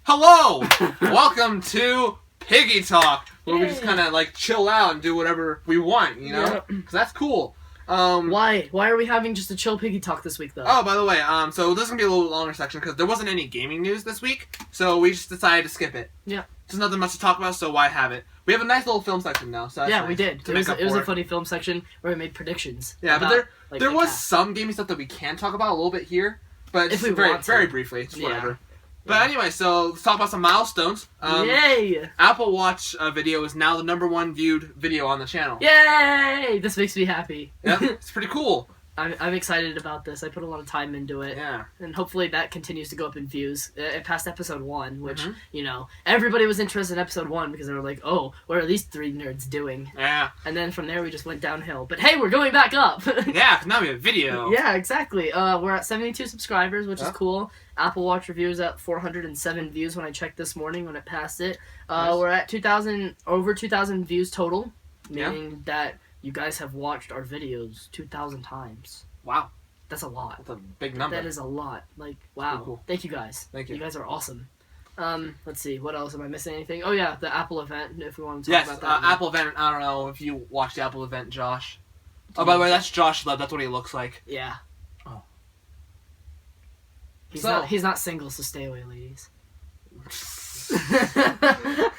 Hello! Welcome to Piggy Talk, where we just kind of like chill out and do whatever we want, you know? Because that's cool. Why? Why are we having just a chill Piggy Talk this week, though? Oh, by the way, so this is going to be a little longer section because there wasn't any gaming news this week, so we just decided to skip it. Yeah. There's nothing much to talk about, so why have it? We have a nice little film section now, so that's yeah, nice we did. To it was a it. funny film section where we made predictions. Yeah, about, but there was some gaming stuff that we can talk about a little bit here, but if just very briefly, just whatever. But anyway, so let's talk about some milestones. Yay! Apple Watch video is now the #1 viewed video on the channel. Yay! This makes me happy. Yeah, it's pretty cool. I'm excited about this. I put a lot of time into it. Yeah. And hopefully that continues to go up in views. It passed episode 1, which, you know, everybody was interested in episode 1 because they were like, oh, what are these 3 nerds doing? Yeah. And then from there we just went downhill. But hey, we're going back up! Yeah, 'cause now we have video. Yeah, exactly. We're at 72 subscribers, which is cool. Apple Watch reviews at 407 views when I checked this morning when it passed it. Nice. We're at over 2,000 views total, meaning that you guys have watched our videos 2,000 times. Wow. That's a lot. That's a big number. That is a lot. Like, wow. Cool. Thank you guys. Thank you. You guys are awesome. Let's see. What else? Am I missing anything? Oh, yeah, the Apple event, if we want to talk about that. Yes, Apple event. I don't know if you watched the Apple event, Josh. Oh, by the way, that's Josh Love. That's what he looks like. Yeah. Oh. He's not single, so stay away, ladies.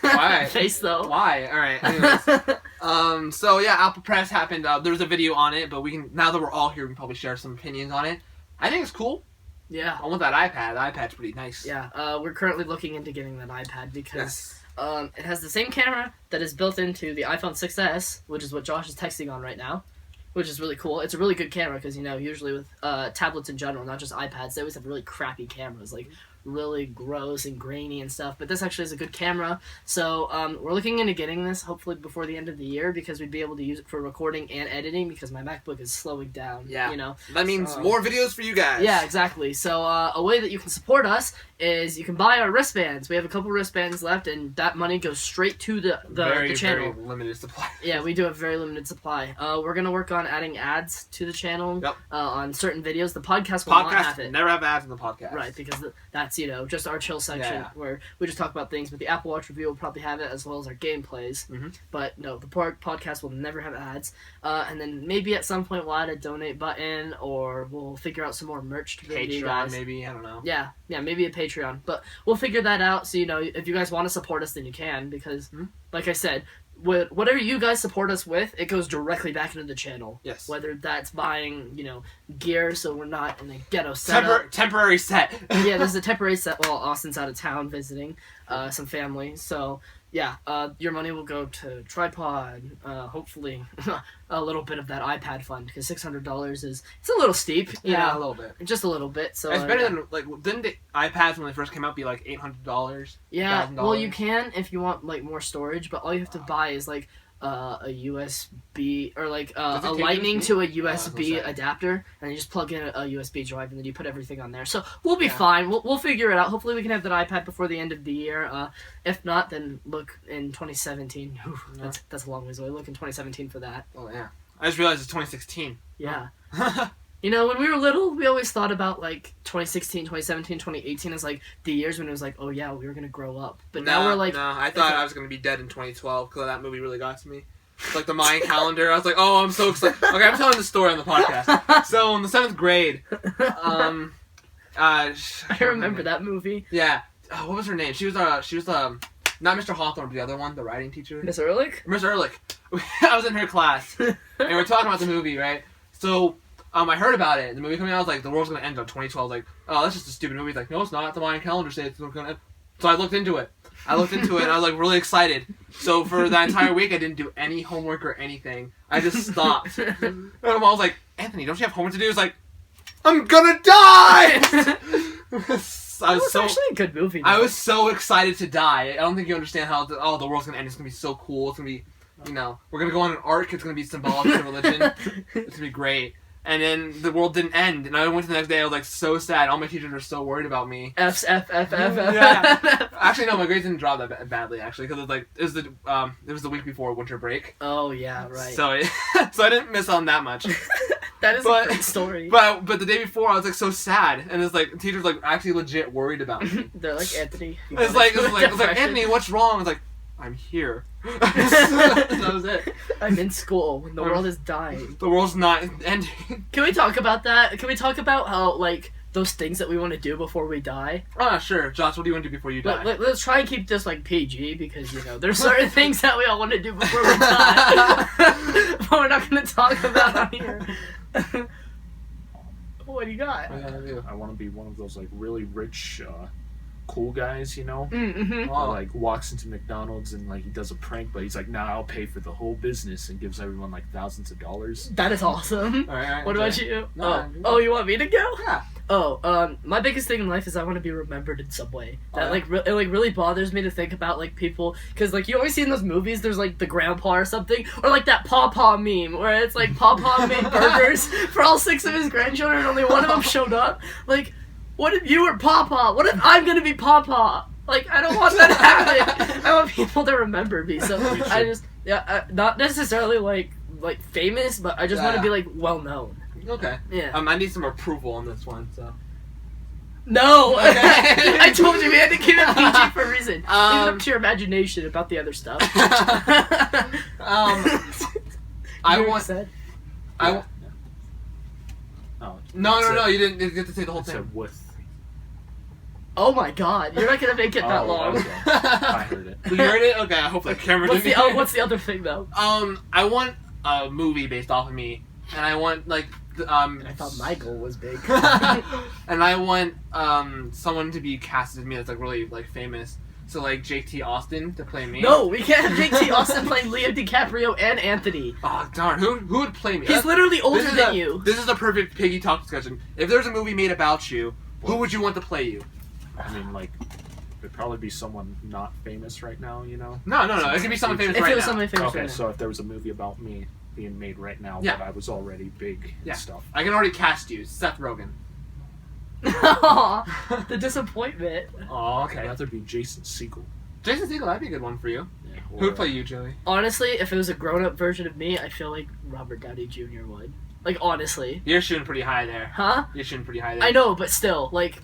Why? Face though. Why? All right. Anyways, so yeah, Apple Press happened. There was a video on it, but we can now that we're all here, we can probably share some opinions on it. I think it's cool. Yeah. I want that iPad. The iPad's pretty nice. Yeah. We're currently looking into getting that iPad because it has the same camera that is built into the iPhone 6s, which is what Josh is texting on right now. Which is really cool. It's a really good camera because, you know, usually with tablets in general, not just iPads, they always have really crappy cameras, like really gross and grainy and stuff. But this actually is a good camera. So we're looking into getting this hopefully before the end of the year because we'd be able to use it for recording and editing because my MacBook is slowing down. Yeah. You know? That means more videos for you guys. Yeah, exactly. So a way that you can support us is you can buy our wristbands. We have a couple wristbands left, and that money goes straight to the channel. Very limited supply. Yeah, we do have very limited supply. We're going to work on adding ads to the channel on certain videos. The podcast will not have it. Never have ads in the podcast. Right, because that's, you know, just our chill section where we just talk about things. But the Apple Watch review will probably have it as well as our gameplays. But no, the Pork Podcast will never have ads. And then maybe at some point we'll add a donate button or we'll figure out some more merch to give you guys. Maybe, I don't know. Yeah, maybe a Patreon. But we'll figure that out. So, you know, if you guys want to support us, then you can. Because, like I said, whatever you guys support us with, it goes directly back into the channel. Yes. Whether that's buying, you know, gear so we're not in a ghetto setup. Temporary set. Yeah, this is a temporary set while Austin's out of town visiting some family. So, yeah, your money will go to tripod, hopefully a little bit of that iPad fund, because $600 it's a little steep. You know, a little bit. Just a little bit. So it's better than, like, didn't the iPads when they first came out be like $800? Yeah, $1,000? well, you can if you want, like, more storage, but all you have to buy is, like, a USB, or, like, a lightning to a USB adapter, and you just plug in a USB drive, and then you put everything on there. So, we'll be fine. We'll figure it out. Hopefully, we can have that iPad before the end of the year. If not, then look in 2017. That's a long ways away. Look in 2017 for that. Oh, yeah. I just realized it's 2016. Yeah. You know, when we were little, we always thought about, like, 2016, 2017, 2018 as, like, the years when it was like, oh, yeah, we were going to grow up. But now we're like... No, I thought I was going to be dead in 2012 because that movie really got to me. It's like the Mayan calendar. I was like, oh, I'm so excited. Okay, I'm telling the story on the podcast. So, in the 7th grade, I remember that movie. Yeah. What was her name? She was not Mr. Hawthorne, but the other one, the writing teacher. Miss Ehrlich? Miss Ehrlich. I was in her class, and we're talking about the movie, right? So... I heard about it. The movie coming out, I was like, the world's going to end on 2012. Like, oh, that's just a stupid movie. He's like, no, it's not. The Mayan calendar says it's going to end. So I looked into it. And I was like really excited. So for that entire week, I didn't do any homework or anything. I just stopped. And my mom was like, Anthony, don't you have homework to do? It's like, I'm gonna die! That was actually a good movie, though. I was so excited to die. I don't think you understand how the world's going to end. It's going to be so cool. It's going to be, you know, we're going to go on an arc. It's going to be symbolic to religion. It's going to be great. And then the world didn't end, and I went to the next day. I was like so sad. All my teachers were so worried about me. F. Yeah. Actually, no, my grades didn't drop that badly. Actually, because it was the week before winter break. Oh yeah, right. So I didn't miss on that much. That is a great story. But the day before, I was like so sad, and it's like the teacher's like actually legit worried about me. They're like, Anthony. It's like Anthony, what's wrong? It's like, I'm here. That was it. I'm in school when the world is dying. The world's not ending. Can we talk about that? Can we talk about how like those things that we want to do before we die? Oh, sure. Josh, what do you want to do before you die? Let's try and keep this like PG because there's certain things that we all want to do before we die. But we're not going to talk about on here. What do you got? I want to be one of those like really rich, cool guys, Mm-hmm. Who, like walks into McDonald's and like he does a prank, but he's like, "Nah, I'll pay for the whole business," and gives everyone like thousands of dollars. That is awesome. All right, what about you? No, oh, you want me to go? Yeah. Oh, my biggest thing in life is I want to be remembered in some way. That it really bothers me to think about like people, because like you always see in those movies, there's like the grandpa or something, or like that Pawpaw meme where it's like Pawpaw made burgers for all 6 of his grandchildren, and only one of them showed up. Like, what if you were Pawpaw? What if I'm gonna be Pawpaw? Like, I don't want that to happen. I want people to remember me. So I just not necessarily like famous, but I just want to be like well known. Okay. Yeah. I need some approval on this one, so. No! Okay. I told you we had to keep it PG for a reason. Leave it up to your imagination about the other stuff. No, you didn't get to say the whole I thing. said with. Oh my god, you're not gonna make it that long. Okay. I heard it. You heard it? Okay, I hope the camera didn't hear it. What's the other thing though? I want a movie based off of me, and I want like I thought my goal was big. and I want someone to be casted as me that's like really like famous. So like Jake T. Austin to play me. No, we can't have Jake T. Austin playing Leo DiCaprio and Anthony. Oh darn, who would play me? He's literally older than you. This is a perfect piggy talk discussion. If there's a movie made about you, who would you want to play you? I mean, like, it'd probably be someone not famous right now, No. It could be someone famous If right it was now. someone famous Okay, right now. so if there was a movie about me being made right now, Yeah. but I was already big and stuff. I can already cast you, Seth Rogen. Aw, the disappointment. Oh, I'd okay. rather be Jason Segel. Jason Segel, that'd be a good one for you. Yeah, Who would play you, Joey? Honestly, if it was a grown-up version of me, I feel like Robert Downey Jr. would. Like, honestly. You're shooting pretty high there. Huh? You're shooting pretty high there. I know, but still, like,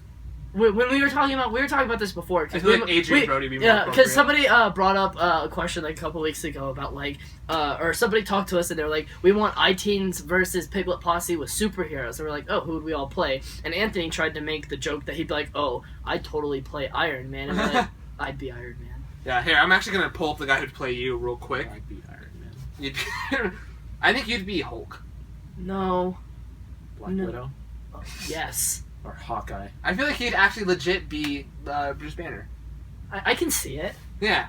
when we were talking about this before. I feel like Adrian Brody would be more Yeah, appropriate. because somebody brought up a question like a couple weeks ago about like, or somebody talked to us and they were like, we want iTeens versus Piglet Posse with superheroes. And we're like, oh, who would we all play? And Anthony tried to make the joke that he'd be like, oh, I'd totally play Iron Man. And we're like, I'd be Iron Man. Yeah, here, I'm actually going to pull up the guy who'd play you real quick. I'd be Iron Man. I think you'd be Hulk. No. Black No. Widow? Oh, yes. Or Hawkeye? I feel like he'd actually legit be Bruce Banner. I can see it. Yeah,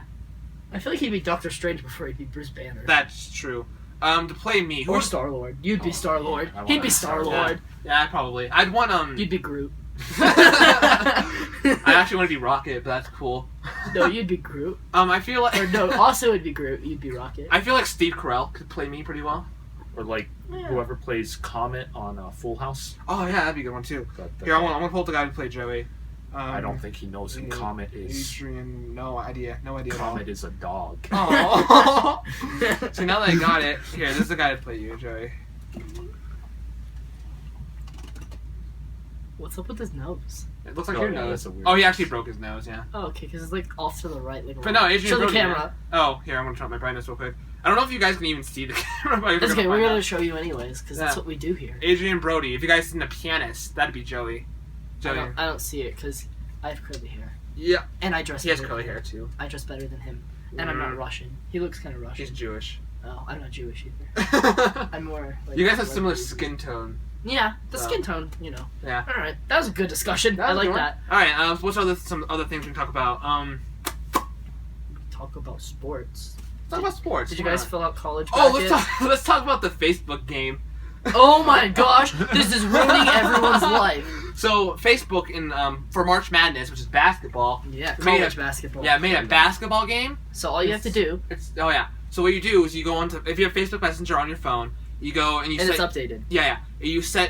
I feel like he'd be Doctor Strange before he'd be Bruce Banner. that's true. To play me, Or Star-Lord. You'd be Star-Lord. I He'd wanna be be Star-Lord. Yeah, probably. I'd want You'd be Groot. I actually want to be Rocket, but that's cool. No, you'd be Groot. I feel like Or no, also it'd be Groot. You'd be Rocket. I feel like Steve Carell could play me pretty well. Or like Yeah. whoever plays Comet on Full House? Oh yeah, that'd be a good one too. But, Here, I want to pull up the guy who played Joey. I don't think he knows who yeah, Comet is. Adrian, no idea at all. Comet is a dog. Oh. So now that I got it, here, this is the guy to play you, Joey. What's up with his nose? It looks like Oh, your yeah, nose. that's a weird Oh, he actually broke his nose, yeah. Oh, okay, because it's like off to the right. Like, But no, Adrian show the Brody, camera. Oh, here, I'm gonna turn on my brightness real quick. I don't know if you guys can even see the camera, but It's okay, we're find gonna out. show you anyways, because that's Yeah. what we do here. Adrian Brody. If you guys seen The Pianist, that'd be Joey. Joey. I don't see it, because I have curly hair. Yeah. And I dress He has better curly than hair him. too. I dress better than him. And I'm not Russian. He looks kind of Russian. He's Jewish. Oh, I'm not Jewish either. I'm more like... You guys have similar like- skin tone. Yeah, the Oh. skin tone, Yeah. Alright, that was a good discussion. I like that. Alright, what's some other things we can talk about? Talk about sports. Let's talk about sports. Did you Why guys not? fill out college Oh, brackets? let's talk about the Facebook game. Oh my gosh, this is ruining everyone's life. So Facebook in for March Madness, which is basketball. Yeah, made college a- basketball. Yeah, made a basketball game. So all you have to do, Oh yeah. So what you do is you go onto, if you have Facebook Messenger on your phone, you go and you and set. it's updated. Yeah. You set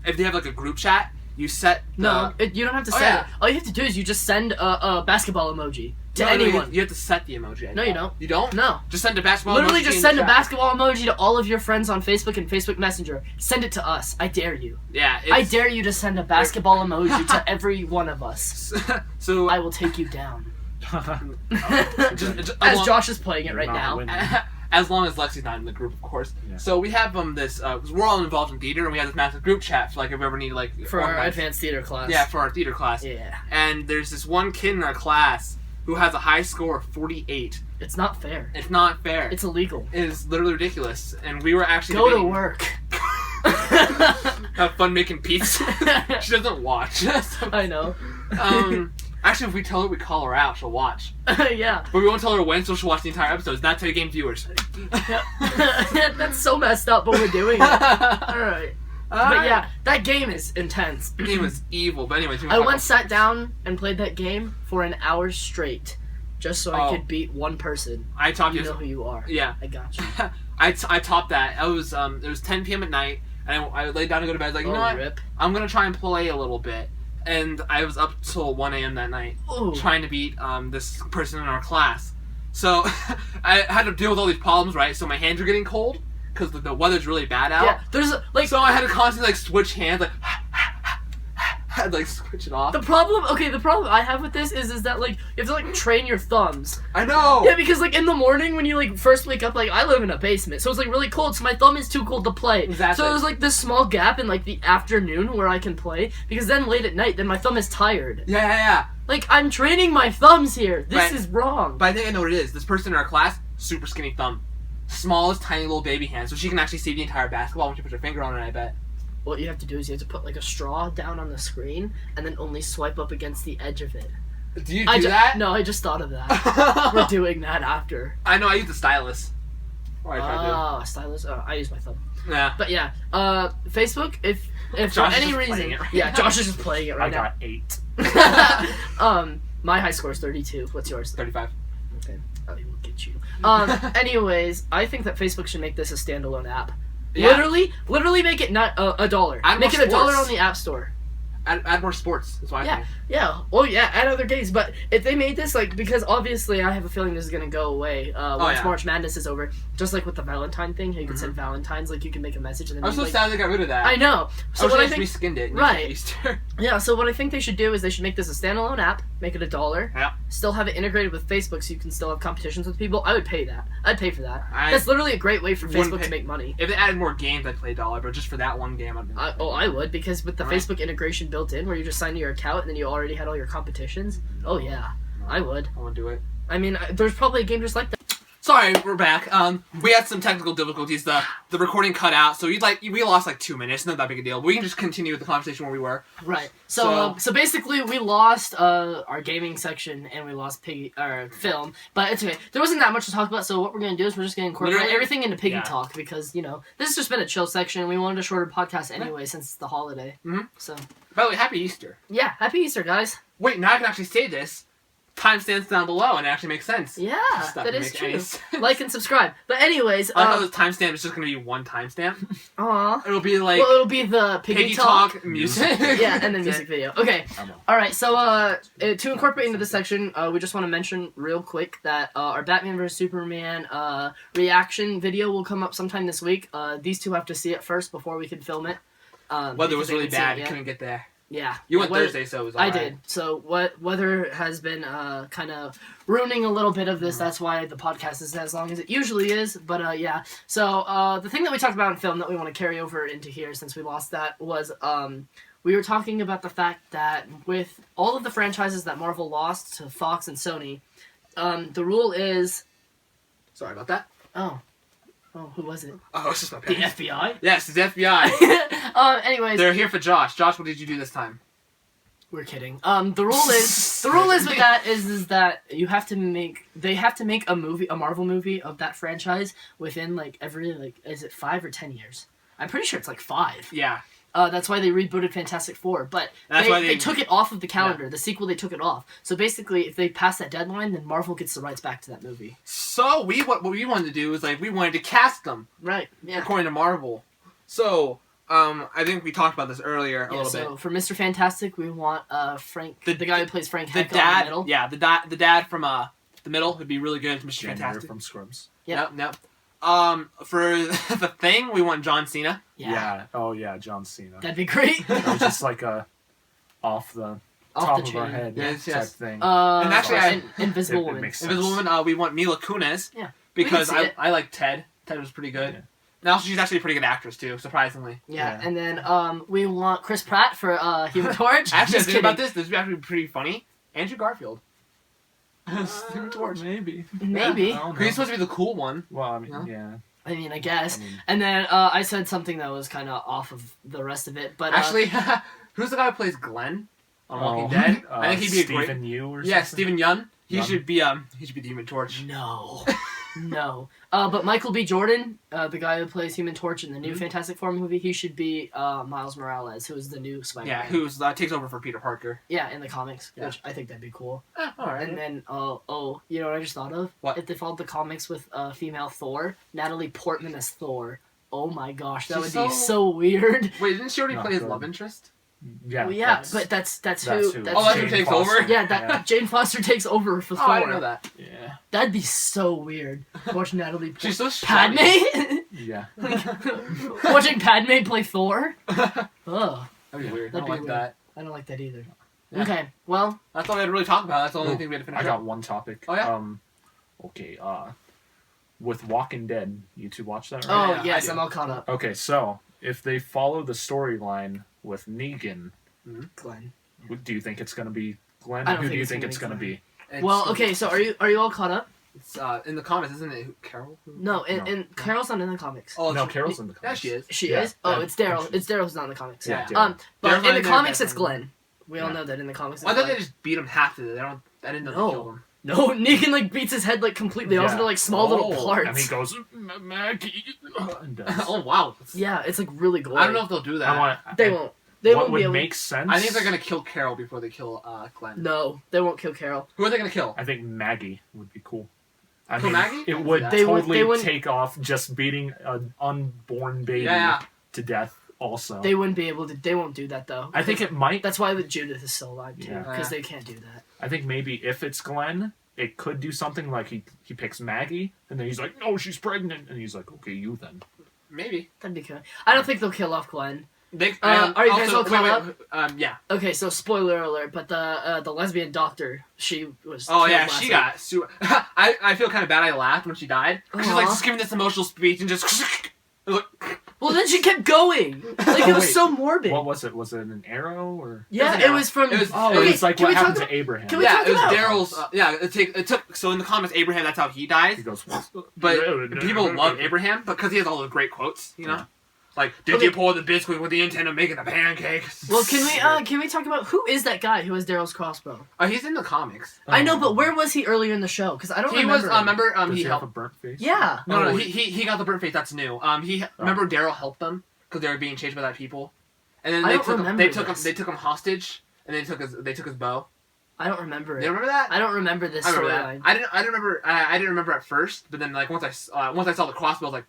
if they have like a group chat, you set. No, you don't have to Oh, set yeah. it. All you have to do is you just send a basketball emoji to No, anyone. You have to set the emoji. No, you don't. You don't? No. Just send a basketball Literally emoji just in send the a chat. basketball emoji to all of your friends on Facebook and Facebook Messenger. Send it to us. I dare you. Yeah. I dare you to send a basketball emoji to every one of us. So I will take you down. just, As Josh is playing it right now. as long as Lexi's not in the group, of course. Yeah. So we have this. We're all involved in theater, and we have this massive group chat for like if we ever need For our advanced theater class. Yeah, for our theater class. Yeah. And there's this one kid in our class who has a high score of 48. It's not fair. It's not fair. It's illegal. It is literally ridiculous. And we were actually Go to debating- work. Have fun making pizza. She doesn't watch. I know. Actually, if we tell her we call her out, she'll watch. Yeah. But we won't tell her when, so she'll watch the entire episodes. That's how you gain viewers. That's so messed up, but we're doing it. Alright. But yeah, that game is intense. The game was evil. But anyways, I once sat down and played that game for an hour straight, just so I Oh. could beat one person. I topped You know who you are. Yeah. I got you. I topped that. It was 10 p.m. at night, and I laid down to go to bed. I was like, you know what? Rip. I'm gonna try and play a little bit. And I was up till 1 a.m. that night Ooh. trying to beat this person in our class. So I had to deal with all these problems, right? So my hands are getting cold because the weather's really bad out. Yeah, there's like So I had to constantly switch hands, I'd switch it off. the problem I have with this is that you have to train your thumbs. I know. Yeah, because in the morning when you first wake up, I live in a basement, so it's really cold, so my thumb is too cold to play. Exactly. So there's this small gap in the afternoon where I can play, because then late at night, then my thumb is tired. Yeah. I'm training my thumbs here. This Right. is wrong. But I think I know what it is. This person in our class, super skinny thumb, smallest tiny little baby hand, so she can actually see the entire basketball when she puts her finger on it. I bet. What you have to do is you have to put a straw down on the screen and then only swipe up against the edge of it. Do you do that? No, I just thought of that. We're doing that after. I know. I use the stylus. Or I try Stylus. I use my thumb. to. Yeah. But yeah, Facebook. If for Josh is any just playing reason, it right yeah, now. Josh is just playing it I right got 8. now. My high score is 32. What's yours? 35. Okay, I will get you. Anyways, I think that Facebook should make this a standalone app. Yeah. Literally make it not $1. Add Make more it $1 sports. on the App Store. Add more sports. That's why I Yeah, think. yeah. Oh, yeah, add other games. But if they made this, because obviously I have a feeling this is going to go away once yeah. March Madness is over. Just like with the Valentine thing, how you can send Valentines, you can make a message and then I was you, so sad they got rid of that. I know. So I what I wish they think... just reskinned it. Right. Easter. Yeah, so what I think they should do is they should make this a standalone app, make it $1, Yeah. still have it integrated with Facebook so you can still have competitions with people. I would pay that. I'd pay for that. I That's literally a great way for wouldn't Facebook pay- to make money. If they added more games, I'd play $1, but just for that one game, I would, because with the Alright. Facebook integration built in, where you just sign to your account and then you already had all your competitions. Oh yeah, I would. I want to do it. I mean, there's probably a game just like that. Sorry, we're back. We had some technical difficulties. The recording cut out, so we lost 2 minutes. Not that big a deal. But we can just continue with the conversation where we were. Right. So basically, we lost our gaming section and we lost film, but it's okay. There wasn't that much to talk about. So what we're gonna do is we're just gonna incorporate Literally- everything into Piggy Yeah. Talk because this has just been a chill section. We wanted a shorter podcast anyway since it's the holiday. Mhm. So By the way, Happy Easter. yeah, happy Easter, guys. Wait, now I can actually say this. Timestamps down below, and it actually makes sense. Yeah, Just not that gonna is make any true. sense. Like and subscribe. But anyways, I know the timestamp is just gonna be one timestamp. aw. It'll be Well, it'll be the Piggy, Piggy Talk. Talk music. Yeah, and then music video. Okay. I'm on. Alright, so to incorporate into this section, we just want to mention real quick that our Batman vs. Superman reaction video will come up sometime this week. These two have to see it first before we can film it. Weather because was they really haven't seen it bad. yet. Couldn't get there. Yeah. You went Weather- Thursday, so it was I alright. did. So weather has been kind of ruining a little bit of this. That's why the podcast is as long as it usually is. But yeah. So the thing that we talked about in film that we want to carry over into here since we lost that was we were talking about the fact that with all of the franchises that Marvel lost to Fox and Sony, the rule is Sorry about that. oh who was it? Oh, it's just my The parents. FBI. Yes, it's the FBI. Anyways, They're here for Josh. Josh, what did you do this time? we're kidding. The rule is with that is that they have to make a Marvel movie of that franchise within every is it 5 or 10 years? I'm pretty sure it's 5. Yeah. That's why they rebooted Fantastic Four, but That's why they they- took it off of the calendar. The sequel, they took it off. So basically, if they pass that deadline, then Marvel gets the rights back to that movie. So what we wanted to do is we wanted to cast them Right. Yeah. according to Marvel. So I think we talked about this earlier a little so bit. for Mr. Fantastic, we want Frank, the guy who plays Frank The Heck on dad, the middle. yeah, the dad from the middle would be really good as Mr. Janitor Fantastic. from Scrubs. Yep. For the Thing, we want John Cena. Yeah. Oh yeah, John Cena. That'd be great. That was just like a off the top of our chain. head Yes, type yes. thing. And actually, Invisible it Woman. makes sense. Invisible Woman, we want Mila Kunis. Yeah. Because We can see it. I like Ted. Ted was pretty good. Yeah. And also, she's actually a pretty good actress too, surprisingly. Yeah, Yeah. and then we want Chris Pratt for Human Torch. Actually, Just think about kidding. this would actually be pretty funny. Andrew Garfield. Human Torch. Maybe. Maybe. I don't He's know. supposed to be the cool one. Well, I mean, No? yeah. I mean, I guess. I mean, And then I said something that was kind of off of the rest of it, but Actually, who's the guy who plays Glenn on Walking Dead? I think he'd be a great. Stephen Yu or something. Yeah, Stephen Yeun. He Yeun. should be the Human Torch. no, no. But Michael B. Jordan, the guy who plays Human Torch in the new Mhm. Fantastic Four movie, he should be Miles Morales, who is the new Spider-Man. Yeah, who's takes over for Peter Parker. Yeah, in the comics, Yeah. which I think that'd be cool. All right. And then, you know what I just thought of? What? If they followed the comics with female Thor, Natalie Portman as Thor. Oh my gosh, that She's would be so- so weird. Wait, didn't she already Not play his good. love interest? Yeah. Well, yeah, but that's that's who. who- That's Oh, that's who- who takes Foster. over? Yeah, that Yeah. Jane Foster takes over for Oh, Thor. I didn't know that. Yeah. That'd be so weird. Watch Natalie. She's so Padme. shiny. Yeah. Watching Padme play Thor. Ugh, That'd be Yeah. weird. That'd I don't be like weird. that. I don't like that either. Yeah. Okay, well, That's all we had to really talk about. That's the only Oh, thing we had to finish I got up. one topic. Oh, yeah? Okay. With Walking Dead, you two watch that, right? oh Yeah, I yes, do. I'm all caught up. Okay, so if they follow the storyline with Negan, Glenn. do you think it's gonna be Glenn? I Or don't who think do you it's think gonna it's be gonna Glenn. be? It's- Well, okay, so are you all caught up? It's in the comics, isn't it? Carol? No, No. and Carol's not in the comics. Oh, No, she- Carol's in the Yeah, comics. she is. She Yeah, is. Oh, that- it's Daryl. actually- It's Daryl's not in the comics. Yeah, Yeah. Daryl. But Daryl's in not the in there, comics, that's it's fine. Glenn. We all Yeah. know that in the comics. Well, I It's thought they Glenn. just beat him half to it. I didn't know No. they killed him. No, Negan like beats his head like completely off Yeah. into like small little Oh, parts. And he goes, Maggie. And does. Oh wow. Yeah, it's like really gory. I don't know if they'll do that. I want. They won't. They what won't would be able. make sense? I think they're gonna kill Carol before they kill Glenn. No, they won't kill Carol. Who are they gonna kill? I think Maggie would be cool. I Kill mean, Maggie? it would They totally wouldn't- take off just beating an unborn baby Yeah. to death. Also, They wouldn't be able to. They won't do that though. I think it might. That's why Judith is still alive too, Yeah. because they can't do that. I think maybe if it's Glenn, it could do something like he picks Maggie, and then he's like, "No, she's pregnant," and he's like, "Okay, you then." Maybe. That'd be good. I don't think they'll kill off Glenn. They. Are you guys all caught up? Yeah. Okay, so spoiler alert, but the lesbian doctor, she was. Oh killed yeah, last she week. got. I feel kind of bad. I laughed when she died. She's like Aw. just giving this emotional speech and just. Well, then she kept going. Like it was wait. so morbid. What was it? Was it an arrow or? Yeah, an it arrow. was from. It was- Oh, okay, it's like can what we talk happened about- to Abraham. can we Yeah, talk it was about- Daryl's. Yeah, it took. So in the comics, Abraham. That's how he dies. He goes, But people love Abraham because he has all those great quotes. You know, Yeah. like did Okay. you pour the biscuit with the intent of making the pancakes? Well, can we talk about who is that guy who has Daryl's crossbow? He's in the comics. I know, but where was he earlier in the show? Because I don't He remember. was. Remember? Does He he have a helped. burnt face? Yeah. No, Oh, he got the burnt face. That's new. Remember Daryl helped them because they were being chased by that people, and then I they don't took him. remember They took him. this. They took him hostage, and they took his bow. I don't remember it. You remember that? I don't remember this I remember that. storyline. I didn't remember. I didn't remember at first, but then like once I saw the crossbow, I was like,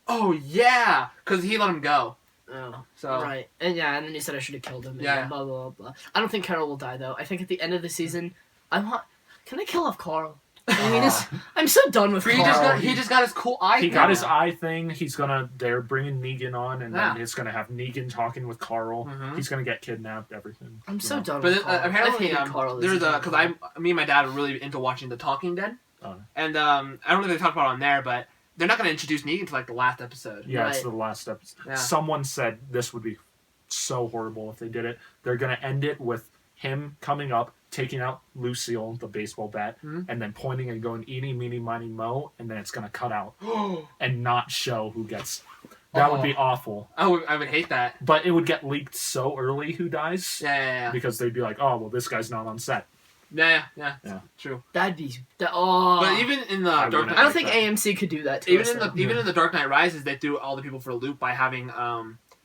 oh yeah, because he let him go. Oh, So right. And then you said I should have killed him. And Yeah. Blah, blah, blah, blah. I don't think Carol will die, though. I think at the end of the season, Can I kill off Carl? I mean, I'm so done with he Carl. just got his cool eye. He thing got his now. eye thing. They're bringing Negan on, and Yeah. then it's gonna have Negan talking with Carl. Mhm. He's gonna get kidnapped. Everything. I'm so you know. done But with Carl. I've apparently, hated Carl. as there's a because kid. me and my dad are really into watching The Talking Dead, Oh. and I don't know if they talk about it on there, but they're not going to introduce Negan to like the last episode. Yeah, it's Right. the last episode. Yeah. Someone said this would be so horrible if they did it. They're gonna end it with him coming up, taking out Lucille, the baseball bat, Mhm. and then pointing and going eeny, meeny, miny, mo, and then it's gonna cut out and not show who gets. That would be awful. I would hate that. But it would get leaked so early who dies Yeah. because they'd be like, oh well, this guy's not on set. Yeah. True. That'd be. Oh. But even in the I Dark wouldn't Knight, I don't think AMC could do that to even us, in though. the Dark Knight Rises, they threw all the people for a loop by having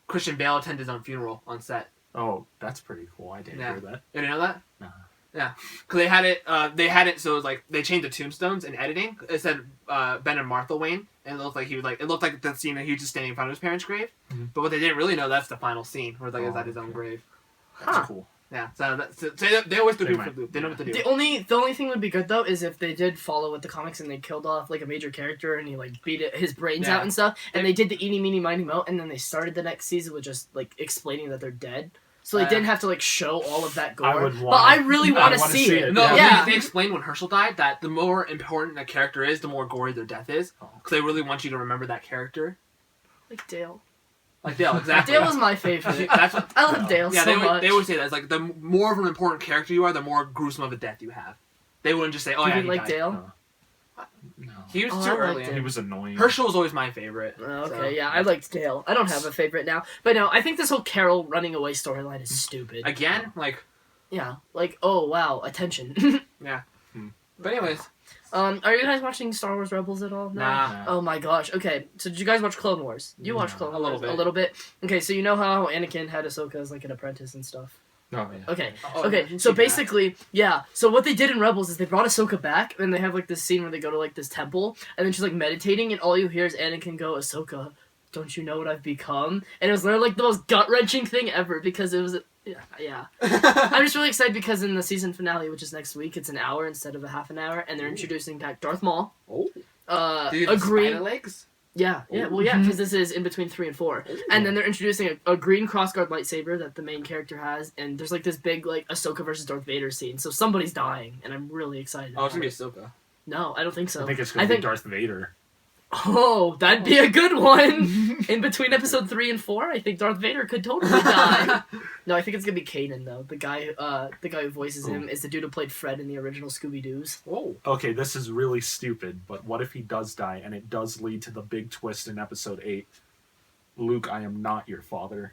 Christian Bale attend his own funeral on set. Oh, that's pretty cool. I didn't Yeah. hear that. You didn't know that? Nah. Yeah, because they had it so it was like they changed the tombstones in editing. It said Ben and Martha Wayne, and it looked like the scene that he was just standing in front of his parents' grave. Mm-hmm. But what they didn't really know, that's the final scene where it's at his own grave. That's cool. Yeah, so they always do for loop. They know what to do. The only thing would be good though is if they did follow with the comics and they killed off like a major character and he like beat his brains out and stuff, and they did the eeny meeny miny mo, and then they started the next season with just like explaining that they're dead. So they didn't have to like show all of that gore. I really want to see it. No, they explained when Herschel died that the more important a character is, the more gory their death is. Because they really want you to remember that character. Like Dale. Like Dale, exactly. Dale was my favorite. That's what, I love Dale so much. They always say that. It's like the more of an important character you are, the more gruesome of a death you have. They wouldn't just say, "Oh, yeah, he like died." Dale? No. He was too early. He was annoying. Herschel was always my favorite. I liked Dale. I don't have a favorite now, but no, I think this whole Carol running away storyline is stupid. Again, like. Yeah, like oh wow, attention. Yeah. But anyways. Are you guys watching Star Wars Rebels at all? No? Nah. Oh my gosh. Okay, so did you guys watch Clone Wars? You watched Clone Wars a little bit. Okay, so you know how Anakin had Ahsoka as like an apprentice and stuff. Oh, yeah. Okay. So basically, So what they did in Rebels is they brought Ahsoka back, and they have like this scene where they go to like this temple, and then she's like meditating, and all you hear is Anakin go, "Ahsoka, don't you know what I've become?" And it was literally like the most gut wrenching thing ever because it was. Yeah. I'm just really excited because in the season finale, which is next week, it's an hour instead of a half an hour, and they're introducing back Darth Maul. Oh. A green legs. Yeah, because this is in between 3 and 4. Ooh. And then they're introducing a green crossguard lightsaber that the main character has, and there's like this big like Ahsoka versus Darth Vader scene, so somebody's dying, and I'm really excited. Oh, it's gonna be Ahsoka. No, I don't think so. I think it's gonna be Darth Vader. Oh, that'd be a good one! In between episode 3 and 4, I think Darth Vader could totally die. No, I think it's gonna be Kanan, though. The guy who voices him is the dude who played Fred in the original Scooby-Doos. Oh. Okay, this is really stupid, but what if he does die, and it does lead to the big twist in episode 8? Luke, I am not your father.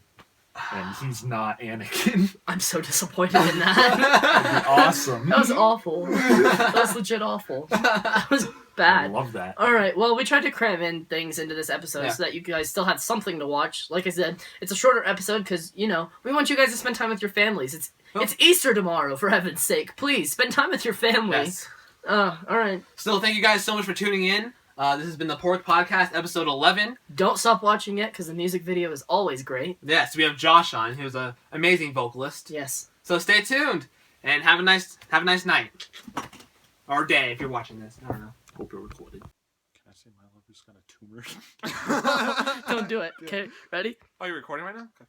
And he's not Anakin. I'm so disappointed in that. That'd be awesome. That was awful. That was legit awful. That was bad. I love that. Alright, well, we tried to cram in things into this episode so that you guys still had something to watch. Like I said, it's a shorter episode because, we want you guys to spend time with your families. It's Easter tomorrow, for heaven's sake. Please, spend time with your family. Yes. Alright. Still, thank you guys so much for tuning in. This has been the Pork Podcast, episode 11. Don't stop watching it, because the music video is always great. Yes, we have Josh on, who's an amazing vocalist. Yes. So stay tuned, and have a nice night. Or day, if you're watching this. I don't know. Hope you're recorded. Can I say my lover's got a tumor? Don't do it. Okay, ready? Oh, you're recording right now? Okay.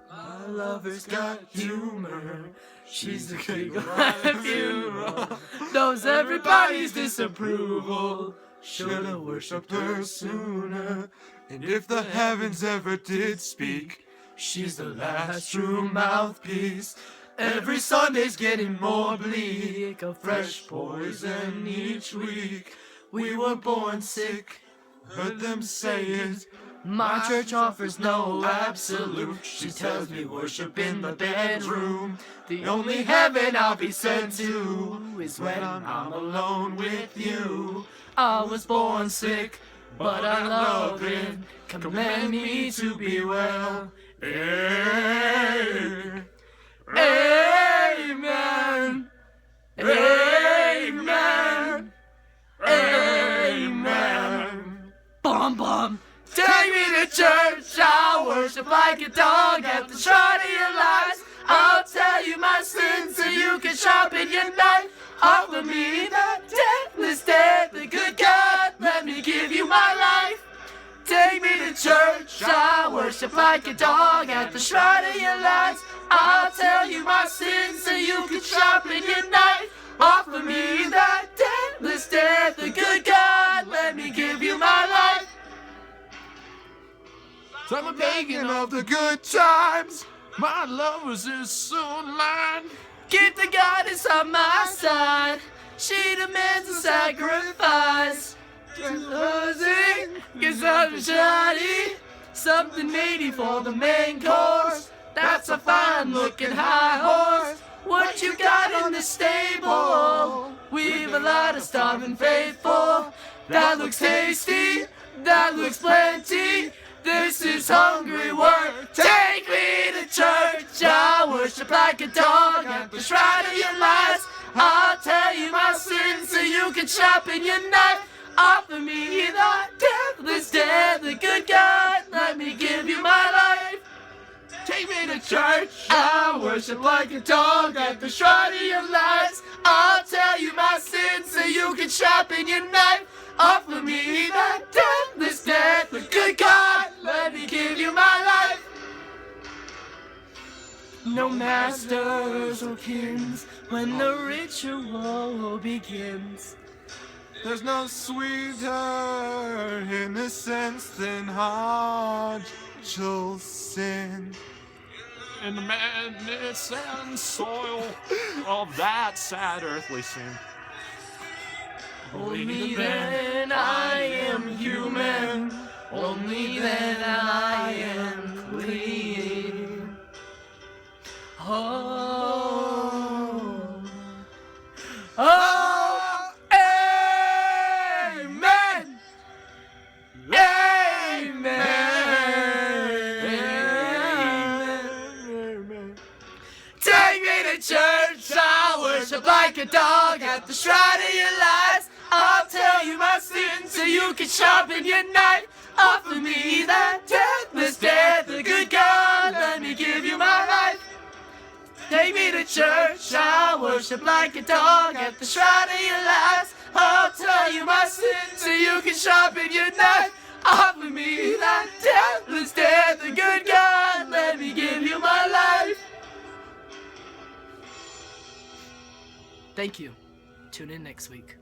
My lover's got humor. She's the king of my funeral. Knows everybody's disapproval. Should've worshipped her sooner. And if the heavens ever did speak, she's the last true mouthpiece. Every Sunday's getting more bleak. A fresh poison each week. We were born sick. Heard them say it. My church offers no absolute. She tells me worship in the bedroom. The only heaven I'll be sent to is when I'm alone with you. I was born sick, but I love it. Command me to be well. Amen. Amen. Amen. Amen. Bum bum. Take me to church, I'll worship like a dog at the shrine of your lives. I'll tell you my sins so you can sharpen your knife. Offer me the deathless death, the good God, let me give you my life. Take me to church, I'll worship like a dog at the shrine of your lives. I'll tell you my sins so you can sharpen your knife. Offer me the deathless death, the good God, let me give you my life. I'm a beacon of the good times. My lovers is soon mine. Keep the goddess on my side. She demands a sacrifice. Get something shiny, something meaty for the main course. That's a fine looking high horse. What you got in the stable? We've a lot of starving faithful. That looks tasty, that looks plenty. This is hungry work. Take me to church. I worship like a dog at the shrine of your lies. I'll tell you my sins so you can sharpen your knife. Offer me the deathless death, the good God. Let me give you my life. Take me to church. I worship like a dog at the shrine of your lies. I'll tell you my sins so you can sharpen your knife. Offer me the deathless death, the good God. Let me give you my life. No masters or kings when the ritual begins. There's no sweeter innocence than heartful sin. In the madness and soil of that sad earthly sin. Only then I am human. Only then I am clean. Oh, oh, amen, amen. Take me to church. I worship like a dog at the shrine of your lies. I'll tell you my sins so you can sharpen your knife. Offer me that deathless death, the good God. Let me give you my life. Take me to church. I worship like a dog at the shrine of your lies. I'll tell you my sins so you can sharpen your knife. Offer me that deathless death, the good God. Let me give you my life. Thank you. Tune in next week.